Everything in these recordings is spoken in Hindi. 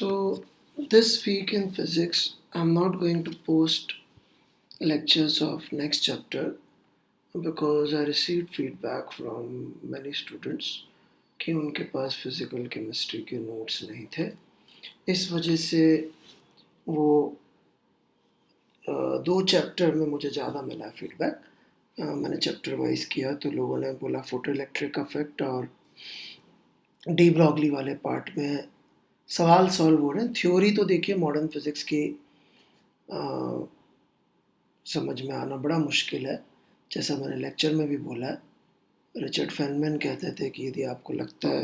So, this week in physics, I'm not going to post lectures of next chapter because I received feedback from many students कि उनके पास फिजिकल केमिस्ट्री के नोट्स नहीं थे. इस वजह से वो दो चैप्टर में मुझे ज़्यादा मिला फीडबैक. मैंने चैप्टर वाइज किया तो लोगों ने बोला फोटो इलेक्ट्रिक इफेक्ट और डी ब्रॉगली वाले पार्ट में सवाल सॉल्व हो रहे हैं. थ्योरी तो देखिए मॉडर्न फिज़िक्स की समझ में आना बड़ा मुश्किल है. जैसा मैंने लेक्चर में भी बोला है, रिचर्ड फेनमैन कहते थे कि यदि आपको लगता है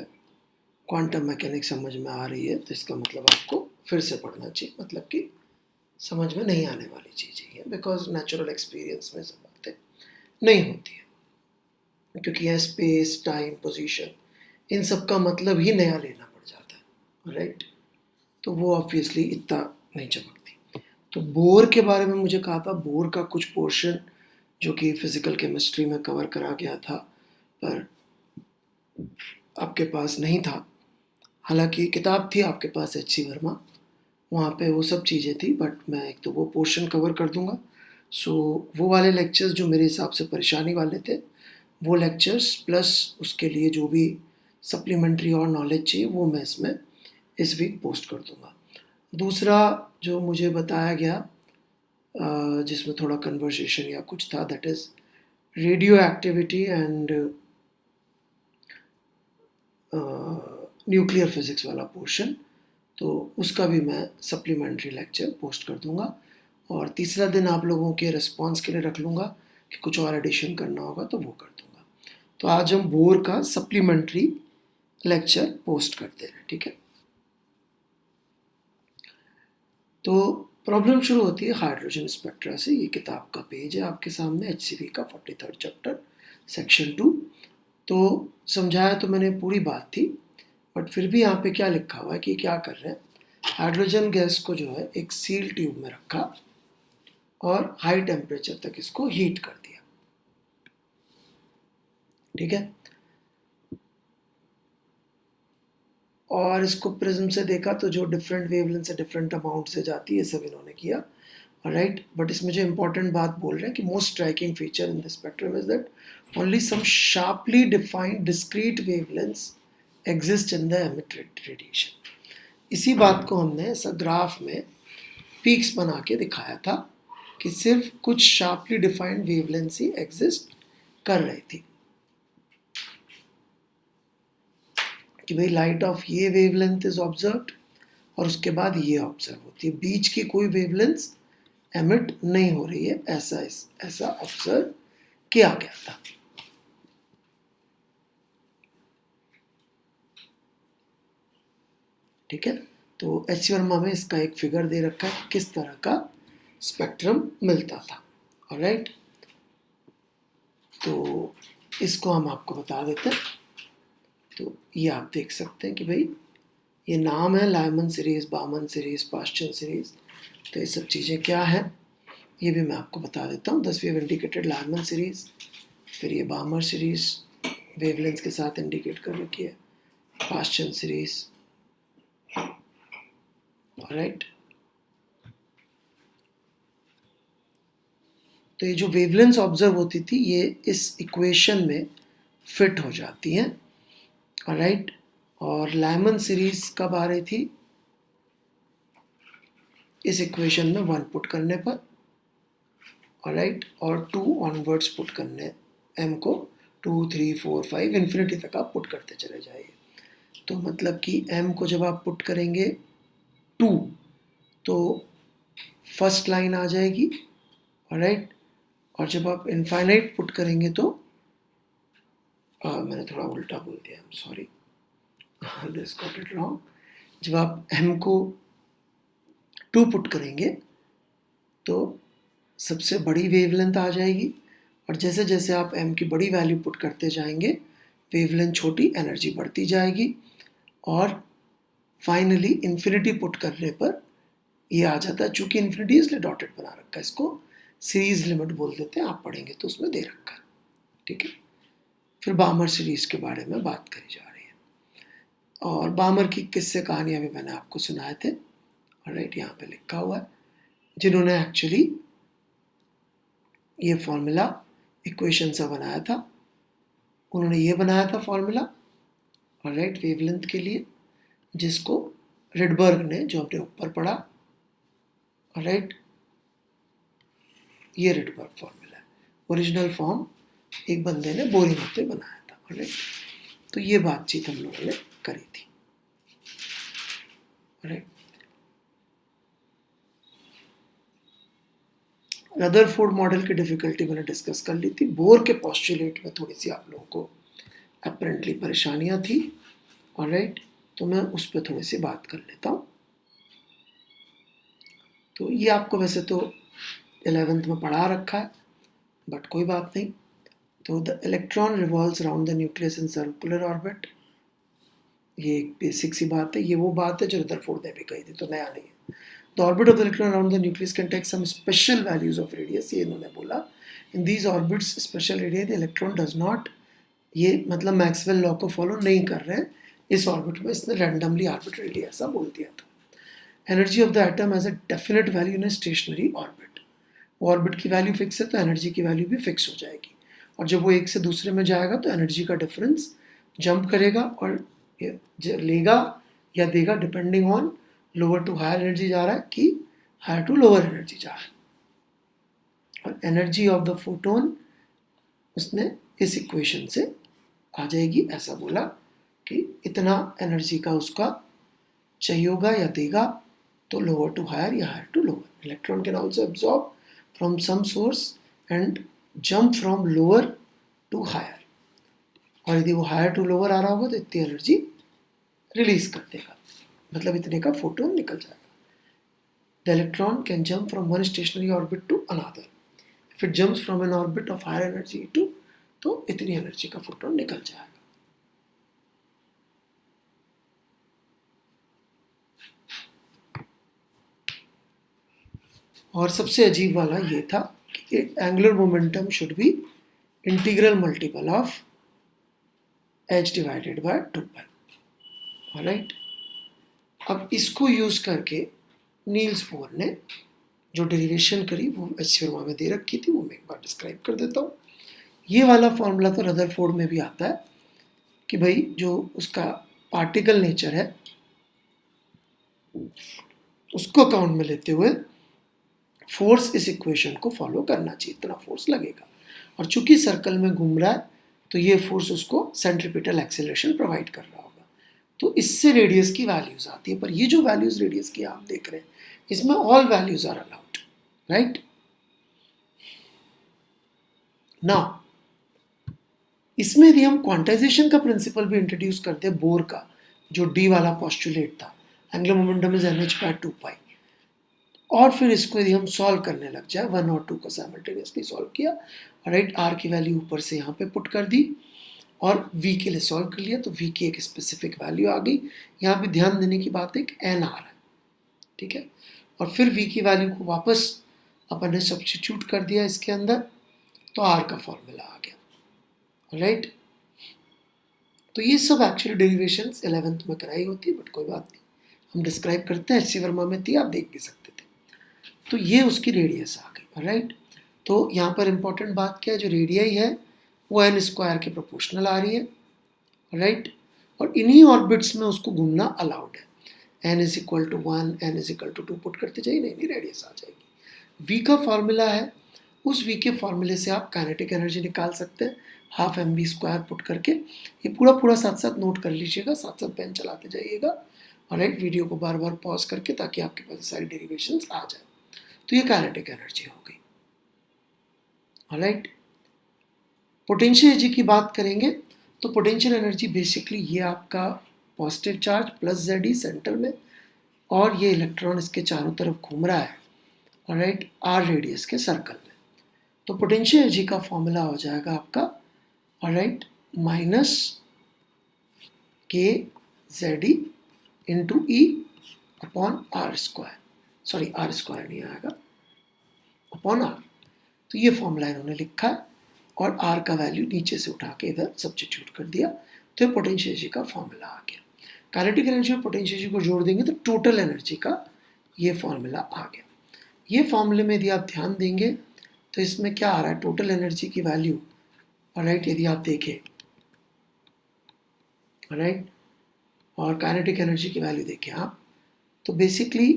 क्वांटम मैकेनिक्स समझ में आ रही है तो इसका मतलब आपको फिर से पढ़ना चाहिए. मतलब कि समझ में नहीं आने वाली चीज़ ही है, बिकॉज नेचुरल एक्सपीरियंस में सब बातें नहीं होती है. क्योंकि यह स्पेस, टाइम, पोजीशन, इन सब का मतलब ही नया लेना पड़ जाता है, राइट. तो वो ऑब्वियसली इतना नहीं चमकती. तो बोर के बारे में मुझे कहा था, बोर का कुछ पोर्शन जो कि फिज़िकल केमिस्ट्री में कवर करा गया था पर आपके पास नहीं था. हालांकि किताब थी आपके पास एच.सी. वर्मा, वहाँ पे वो सब चीज़ें थी, बट मैं एक तो वो पोर्शन कवर कर दूँगा. सो वो वाले लेक्चर्स जो मेरे हिसाब से परेशानी वाले थे, वो लेक्चर्स प्लस उसके लिए जो भी सप्लीमेंट्री और नॉलेज चाहिए वो मैं इसमें इस वीक पोस्ट कर दूँगा. दूसरा जो मुझे बताया गया जिसमें थोड़ा कन्वर्सेशन या कुछ था, that is radio activity and nuclear physics वाला पोर्शन. तो उसका भी मैं सप्लीमेंट्री लेक्चर पोस्ट कर दूंगा. और तीसरा दिन आप लोगों के रिस्पॉन्स के लिए रख लूँगा कि कुछ और एडिशन करना होगा तो वो कर दूंगा. तो आज हम बोर का सप्लीमेंट्री लेक्चर पोस्ट करते हैं, ठीक है. तो प्रॉब्लम शुरू होती है हाइड्रोजन स्पेक्ट्रा से. ये किताब का पेज है आपके सामने, एचसीवी का 43rd चैप्टर सेक्शन 2. तो समझाया तो मैंने पूरी बात थी, बट फिर भी यहाँ पे क्या लिखा हुआ है कि क्या कर रहे हैं. हाइड्रोजन गैस को जो है एक सील ट्यूब में रखा और हाई टेम्परेचर तक इसको हीट कर दिया, ठीक है. और इसको प्रिज्म से देखा तो जो डिफरेंट वेवलेंथ से डिफरेंट अमाउंट से जाती है, सब इन्होंने किया, राइट. बट इसमें जो इंपॉर्टेंट बात बोल रहे हैं कि most striking feature in the spectrum is that only some sharply defined discrete wavelengths exist in the emitted radiation. इसी बात को हमने ऐसा ग्राफ में पीक्स बना के दिखाया था कि सिर्फ कुछ शार्पली डिफाइंड वेवलेंथ्स ही एग्जिस्ट कर रही थी. कि भाई लाइट ऑफ ये वेवलेंथ इज ऑब्जर्व्ड और उसके बाद ये ऑब्जर्व होती है, बीच की कोई वेवलेंथ एमिट नहीं हो रही है, ऐसा ऑब्जर्व किया गया था. ठीक है. तो एच वर्मा में इसका एक फिगर दे रखा है किस तरह का स्पेक्ट्रम मिलता था, ऑलराइट. तो इसको हम आपको बता देते हैं. तो ये आप देख सकते हैं कि भाई ये नाम है लायमन सीरीज, बामन सीरीज, पास्चन सीरीज. तो ये सब चीज़ें क्या है ये भी मैं आपको बता देता हूँ. 10 we have indicated Lyman series, फिर ये बामर सीरीज वेवलेंथ के साथ इंडिकेट कर रखी है, पास्चन सीरीज, ऑलराइट. तो ये जो वेवलेंथ ऑब्जर्व होती थी ये इस इक्वेशन में फिट हो जाती हैं, ऑलराइट. और लायमन सीरीज कब आ रही थी, इस इक्वेशन में 1 पुट करने पर, ऑलराइट, और 2 ऑनवर्ड्स पुट करने, m को 2, 3, 4, 5 इन्फिनिटी तक आप पुट करते चले जाइए. तो मतलब कि m को जब आप पुट करेंगे 2 तो फर्स्ट लाइन आ जाएगी, ऑलराइट. और जब आप इनफाइनाइट पुट करेंगे तो मैंने थोड़ा उल्टा बोल दिया, I am sorry, this got it wrong. जब आप m को 2 पुट करेंगे तो सबसे बड़ी वेवलेंथ आ जाएगी, और जैसे जैसे आप m की बड़ी वैल्यू पुट करते जाएंगे वेवलेंथ छोटी, एनर्जी बढ़ती जाएगी, और फाइनली इन्फिनिटी पुट करने पर ये आ जाता है. चूंकि इन्फिनिटी इसलिए डॉटेड बना रखा है, इसको सीरीज लिमिट बोल देते हैं, आप पढ़ेंगे तो उसमें दे रखा है, ठीक है. फिर बामर सीरीज के बारे में बात करी जा रही है. और बामर की किस्से कहानियाँ भी मैंने आपको सुनाए थे। ऑलराइट, यहाँ पे लिखा हुआ है जिन्होंने एक्चुअली ये फॉर्मूला इक्वेशन सा बनाया था, उन्होंने ये बनाया था फॉर्मूला, ऑलराइट, वेवलेंथ के लिए, जिसको रिडबर्ग ने, जो अपने ऊपर पढ़ा, ऑलराइट, ये रिडबर्ग फॉर्मूला है। ओरिजिनल फॉर्म एक बंदे ने बोरिंग होते बनाया था। ऑलराइट, तो ये बातचीत हम लोगों ने करी थी। ऑलराइट, रदरफोर्ड मॉडल की डिफिकल्टी मैंने डिस्कस कर ली थी। बोर के पोस्टुलेट में थोड़ी सी आप लोगों को अपेरेंटली परेशानियां थी। ऑलराइट, तो मैं उस पर थोड़ी सी बात कर लेता हूँ। तो ये आपको वैसे तो 11th में पढ़ा रखा है, बट कोई बात नहीं। तो the electron revolves around the nucleus in circular orbit, ये एक बेसिक सी बात है। ये वो बात है जो रदरफोर्ड ने भी कही थी, तो नया नहीं है। The orbit of the electron around the nucleus can take some special values of radius, ये इन्होंने बोला। In these orbits special radius the electron does not, ये मतलब मैक्सवेल लॉ को फॉलो नहीं कर रहे हैं इस ऑर्बिट में, इसने रैंडमली आर्बिट्रेरली ऐसा बोल दिया था। Energy of the atom has a definite value in stationery orbit, orbit की वैल्यू फिक्स है तो एनर्जी की वैल्यू भी फिक्स हो जाएगी, और जब वो एक से दूसरे में जाएगा तो एनर्जी का डिफरेंस जंप करेगा और लेगा या देगा depending on lower to higher energy जा रहा है कि हायर टू लोअर एनर्जी जा रहा है। और एनर्जी ऑफ द फोटोन उसने इस इक्वेशन से आ जाएगी, ऐसा बोला कि इतना एनर्जी का उसका चाहिए होगा या देगा, तो लोअर टू हायर या higher to lower. Electron can also absorb from some source and jump from lower to higher, और यदि वो हायर टू लोअर आ रहा होगा तो इतनी एनर्जी रिलीज कर देगा, मतलब इतने का फोटोन निकल जाएगा। The electron can jump from one stationary orbit to another, if it jumps from an orbit of higher energy to, तो इतनी एनर्जी का फोटोन निकल जाएगा। और सबसे अजीब वाला ये था कि angular momentum should be integral multiple of h divided by 2π। Alright, अब इसको यूज करके नील्स बोर ने जो डेरिवेशन करी वो एच वर्मा में दे रखी थी, वो मैं एक बार डिस्क्राइब कर देता हूँ। ये वाला फॉर्मूला तो रदरफोर्ड में भी आता है कि भाई जो उसका पार्टिकल नेचर है उसको अकाउंट में लेते हुए फोर्स इस इक्वेशन को फॉलो करना चाहिए, इतना फोर्स लगेगा, और चूंकि सर्कल में घूम रहा है तो ये फोर्स उसको सेंट्रीपिटल एक्सेलरेशन प्रोवाइड कर रहा होगा, तो इससे रेडियस की वैल्यूज आती है। पर ये जो वैल्यूज रेडियस की आप देख रहे हैं इसमें all values are allowed, right. Now इसमें यदि हम क्वांटाइजेशन का प्रिंसिपल भी इंट्रोड्यूस करते हैं बोर का, जो डी वाला पॉस्टुलेट था, एंगुलर मोमेंटम इज nh/2π, और फिर इसको यदि हम सॉल्व करने लग जाए, 1 और 2 को साइमल्टेनियसली सॉल्व किया, राइट, आर की वैल्यू ऊपर से यहाँ पे पुट कर दी और v के लिए सॉल्व कर लिया, तो v की एक स्पेसिफिक वैल्यू आ गई। यहाँ पे ध्यान देने की बात है कि n आ रहा है, ठीक है, और फिर v की वैल्यू को वापस अपन ने सब्स्टिट्यूट कर दिया इसके अंदर, तो r का फॉर्मूला आ गया, राइट। तो ये सब एक्चुअली डेरिवेशंस 11th में कराई होती है, बट कोई बात नहीं, हम डिस्क्राइब करते हैं, एच.सी. वर्मा में थी, आप देख भी सकते थे। तो ये उसकी रेडियस आ गई, राइट। तो यहाँ पर इंपॉर्टेंट बात क्या है, जो रेडियाई है वो n स्क्वायर के प्रोपोर्शनल आ रही है, राइट, और इन्हीं ऑर्बिट्स में उसको घूमना अलाउड है। n is equal to 1, n is equal to 2 put करते जाइए, नहीं रेडियस आ जाएगी। v का फॉर्मूला है, उस v के फॉर्मूले से आप काइनेटिक एनर्जी निकाल सकते हैं, हाफ mv² पुट करके। ये पूरा साथ साथ नोट कर लीजिएगा, साथ साथ पेन चलाते जाइएगा, ऑलराइट, वीडियो को बार बार पॉज करके, ताकि आपके पास सारी डेरिवेशंस आ जाए। तो ये काइनेटिक एनर्जी हो गई, ऑलराइट। पोटेंशियल एनर्जी की बात करेंगे तो पोटेंशियल एनर्जी बेसिकली ये आपका positive charge plus Ze centre में, और ये इलेक्ट्रॉन इसके चारों तरफ घूम रहा है, ऑलराइट, r रेडियस के सर्कल में। तो पोटेंशियल एनर्जी का फॉर्मूला हो जाएगा आपका, alright, minus kZe into E upon r², sorry r² नहीं आएगा, अपॉन r। तो ये फॉर्मूला इन्होंने लिखा है, और r का वैल्यू नीचे से उठा के इधर सब्स्टिट्यूट कर दिया, तो पोटेंशियल एनर्जी का फॉर्मूला आ गया। काइनेटिक एनर्जी और पोटेंशियल एनर्जी को जोड़ देंगे तो टोटल एनर्जी का ये फॉर्मूला आ गया। ये फॉर्मूले में यदि आप ध्यान देंगे तो इसमें क्या आ रहा है, टोटल एनर्जी की वैल्यू, राइट, यदि आप देखें, राइट, और काइनेटिक एनर्जी की वैल्यू देखें आप, तो बेसिकली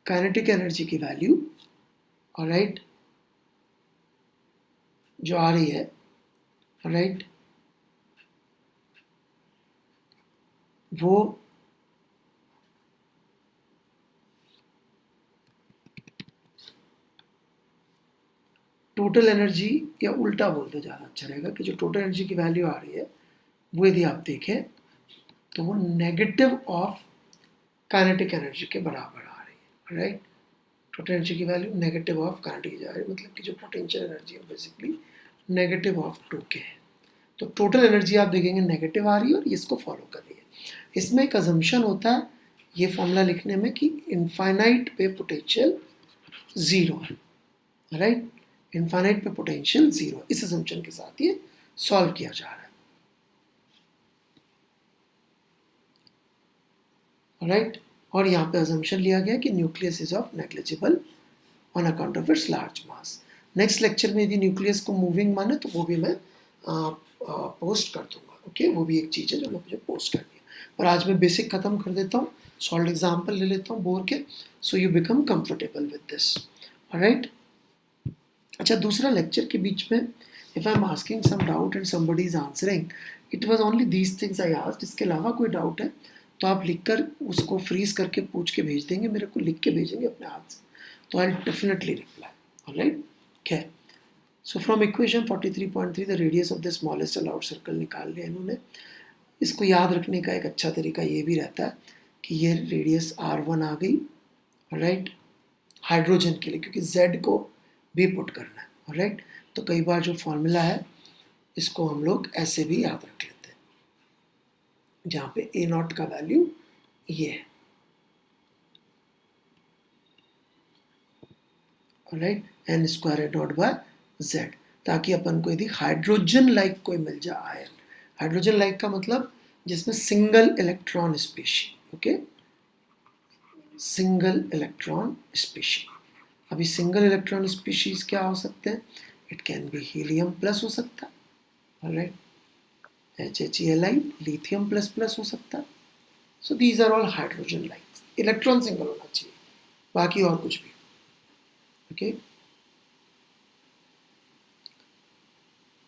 काइनेटिक एनर्जी की वैल्यू, राइट, जो आ रही है, राइट, वो टोटल एनर्जी, या उल्टा बोलते ज़्यादा अच्छा रहेगा कि जो टोटल एनर्जी की वैल्यू आ रही है वो यदि आप देखें तो वो नेगेटिव ऑफ काइनेटिक एनर्जी के बराबर आ रही है, राइट। टोटल एनर्जी की वैल्यू नेगेटिव ऑफ काइनेटिक जा रही है, मतलब कि जो पोटेंशियल एनर्जी है बेसिकली नेगेटिव ऑफ 2k है। तो टोटल एनर्जी आप देखेंगे नेगेटिव आ रही है और इसको फॉलो कर रही है। इसमें एक अजम्पशन होता है ये फॉर्मूला लिखने में कि इनफाइनाइट पे पोटेंशियल ज़ीरो है, राइट, इनफाइनाइट पे पोटेंशियल ज़ीरो, इस अजम्पशन के साथ ये सॉल्व किया जा रहा है, राइट। और यहाँ पे अजम्पशन लिया गया कि nucleus is of negligible on account of its large mass. Next lecture में यदि न्यूक्लियस को मूविंग माने तो वो भी मैं पोस्ट कर दूंगा, ओके, वो भी एक चीज़ है जो मुझे पोस्ट करनी है। पर आज मैं बेसिक ख़त्म कर देता हूँ, सॉल्व एग्जाम्पल ले लेता हूँ बोर के, so you become comfortable with this, right. अच्छा, दूसरा लेक्चर के बीच में if I am asking some doubt and somebody is answering, it was only these things I asked, इसके अलावा कोई डाउट है तो आप लिखकर उसको फ्रीज करके पूछ के भेज देंगे, मेरे को लिख के भेजेंगे अपने हाथ से, तो आई डेफिनेटली रिप्लाई, ऑलराइट। खैर, so from equation 43.3 the radius of the smallest allowed circle निकाल लिया इन्होंने। इसको याद रखने का एक अच्छा तरीका ये भी रहता है कि ये रेडियस R1 आ गई, राइट, हाइड्रोजन के लिए, क्योंकि Z को भी पुट करना है, राइट। तो कई बार जो फॉर्मूला है इसको हम लोग ऐसे भी याद रख लेते हैं, जहाँ पे A0 का वैल्यू ये है, right, n square A0 by Z, ताकि अपन को यदि हाइड्रोजन लाइक कोई मिल जाए आयन, हाइड्रोजन लाइक का मतलब जिसमें single electron species, okay, single electron species. अभी सिंगल इलेक्ट्रॉन स्पीशीज क्या हो सकते हैं, it can be helium plus हो सकता है, right, HHELi lithium plus plus हो सकता है। So these are all hydrogen likes, electron single होना चाहिए, बाकी और कुछ भी, okay.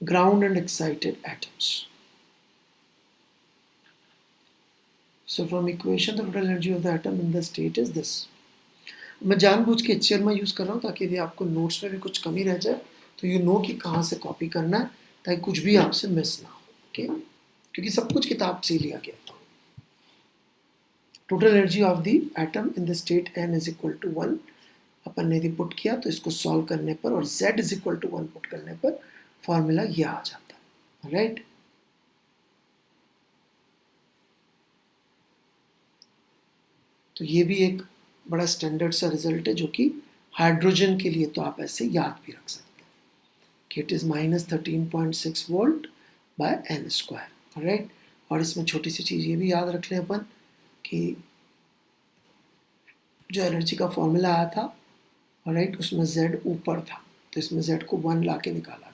ground and excited atoms. So from equation the total energy of the atom in the state is this. मैं जानबूझ के HCl में यूज़ कर रहा हूँ ताकि यदि आपको नोट्स में भी कुछ कमी रह जाए तो यू नो कि कहाँ से कॉपी करना है, ताकि कुछ भी आपसे मिस ना हो, ओके, क्योंकि सब कुछ किताब से लिया गया था। Total energy of the atom in the state n is equal to 1 अपन ने यदि पुट किया तो इसको सॉल्व करने पर और z is equal to 1 put करने पर फॉर्मूला यह आ जाता है, राइट। तो ये भी एक बड़ा स्टैंडर्ड सा रिजल्ट है जो कि हाइड्रोजन के लिए तो आप ऐसे याद भी रख सकते हैं कि it is -13.6 volt by n square, right. और इसमें छोटी सी चीज़ ये भी याद रख लें अपन कि जो एनर्जी का फॉर्मूला आया था, राइट, उसमें z ऊपर था तो इसमें z को 1 ला के निकाला गया।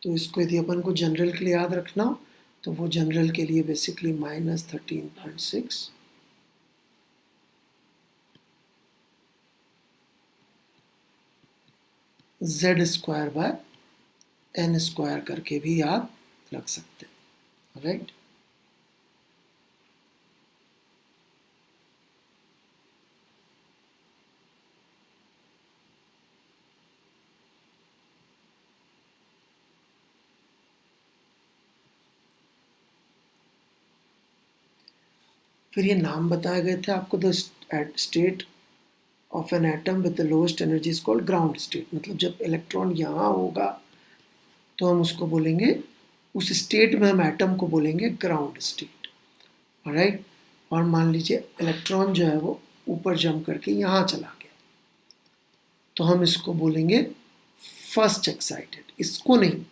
तो इसको यदि अपन को जनरल के लिए याद रखना हो तो वो जनरल के लिए basically -13.6 z square by n square करके भी याद रख सकते हैं, राइट। फिर ये नाम बताए गए थे आपको, the state of an atom with the lowest energy is called ground state. मतलब जब इलेक्ट्रॉन यहाँ होगा तो हम उसको बोलेंगे, उस स्टेट में हम एटम को बोलेंगे ग्राउंड स्टेट, राइट। और मान लीजिए इलेक्ट्रॉन जो है वो ऊपर जंप करके यहाँ चला गया, तो हम इसको बोलेंगे फर्स्ट एक्साइटेड, इसको नहीं,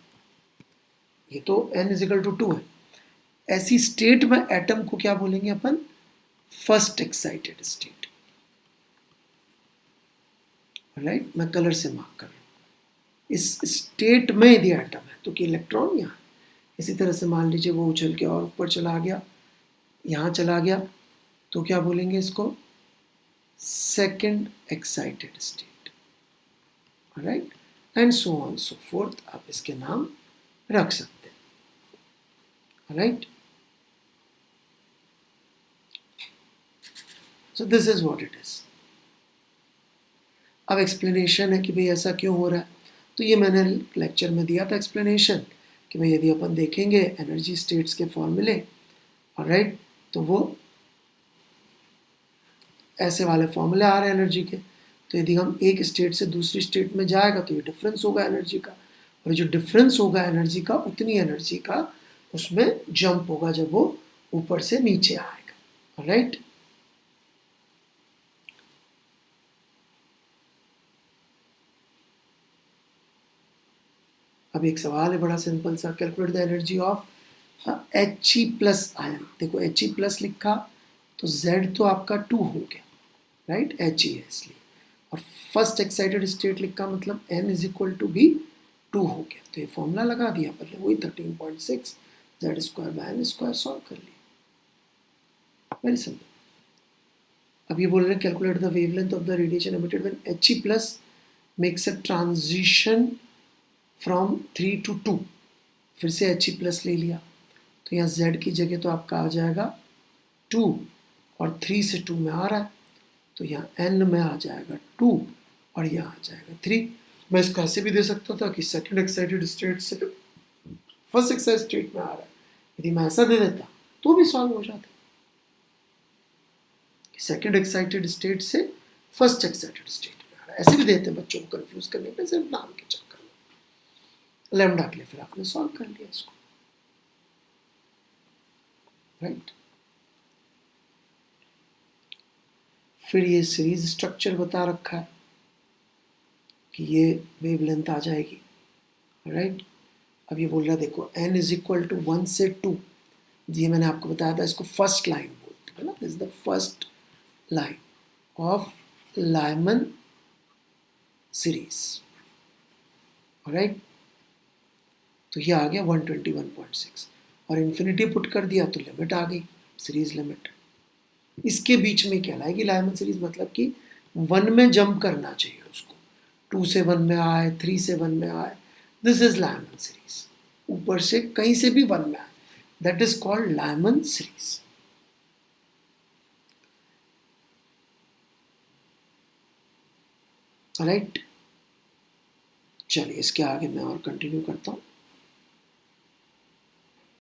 ये तो n इजिकल टू 2 है। ऐसी स्टेट में एटम को क्या बोलेंगे अपन, फर्स्ट एक्साइटेड स्टेट, राइट। मैं कलर से मार्क कर रहा हूं, इस स्टेट में यदि एटम है तो कि इलेक्ट्रॉन यहाँ, इसी तरह से मान लीजिए वो उछल के और ऊपर चला गया, यहाँ चला गया, तो क्या बोलेंगे इसको, second excited state, right, and so on so fourth, आप इसके नाम रख सकते हैं, right. So this is what it is. अब एक्सप्लेनेशन है कि भाई ऐसा क्यों हो रहा है, तो ये मैंने लेक्चर में दिया था एक्सप्लेनेशन कि भाई यदि अपन देखेंगे एनर्जी स्टेट्स के फॉर्मूले, राइट, तो वो ऐसे वाले फॉर्मूले आ रहे हैं एनर्जी के। तो यदि हम एक स्टेट से दूसरी स्टेट में जाएगा तो ये डिफरेंस होगा एनर्जी का, और जो डिफरेंस होगा एनर्जी का, उतनी एनर्जी का उसमें जंप होगा जब वो ऊपर से नीचे आएगा, राइट। अब एक सवाल है बड़ा सिंपल सा, calculate the energy of He plus ion. देखो He प्लस लिखा तो Z तो आपका 2 हो गया, राइट, He है इसलिए, और फर्स्ट एक्साइटेड स्टेट लिखा मतलब n इज इक्वल टू भी 2 हो गया, तो ये फॉर्मूला लगा दिया, पहले वही 13.6 Z square by n square solve कर लिया, वेरी सिंपल। अब ये बोल रहे हैं calculate the wavelength of the radiation emitted when He plus makes a transition from 3 to 2, फिर से He प्लस ले लिया, तो यहाँ Z की जगह तो आपका आ जाएगा 2, और 3 से 2 में आ रहा है, तो यहाँ n में आ जाएगा 2 और यहाँ आ जाएगा 3। मैं इसको ऐसे भी दे सकता था कि सेकेंड एक्साइटेड स्टेट से फर्स्ट एक्साइटेड स्टेट में आ रहा है, यदि मैं ऐसा दे देता तो भी सॉल्व हो जाता, सेकेंड एक्साइटेड स्टेट से फर्स्ट एक्साइटेड स्टेट में आ रहा है, ऐसे भी देते हैं बच्चों को कंफ्यूज करने पे, सिर्फ नाम के चक्कर में लैम्डा के लिए, फिर आपने सॉल्व कर लिया इसको, राइट। फिर ये सीरीज स्ट्रक्चर बता रखा है कि ये वेवलेंथ आ जाएगी, राइट। अब ये बोल रहा है देखो n इज इक्वल टू 1 से 2, ये मैंने आपको बताया था, इसको फर्स्ट लाइन बोलते हैं ना, this is the first line of Lyman series, right. तो ये आ गया 121.6, और इन्फिनिटी पुट कर दिया तो लिमिट आ गई, सीरीज लिमिट। इसके बीच में क्या लाएगी लाइमन सीरीज, मतलब कि 1 में जंप करना चाहिए उसको, 2 से 1 में आए, 3 से 1 में आए, दिस इज लाइमन सीरीज, ऊपर से कहीं से भी 1 में आए, that is called Lyman series, right. चलिए इसके आगे मैं और कंटिन्यू करता हूँ।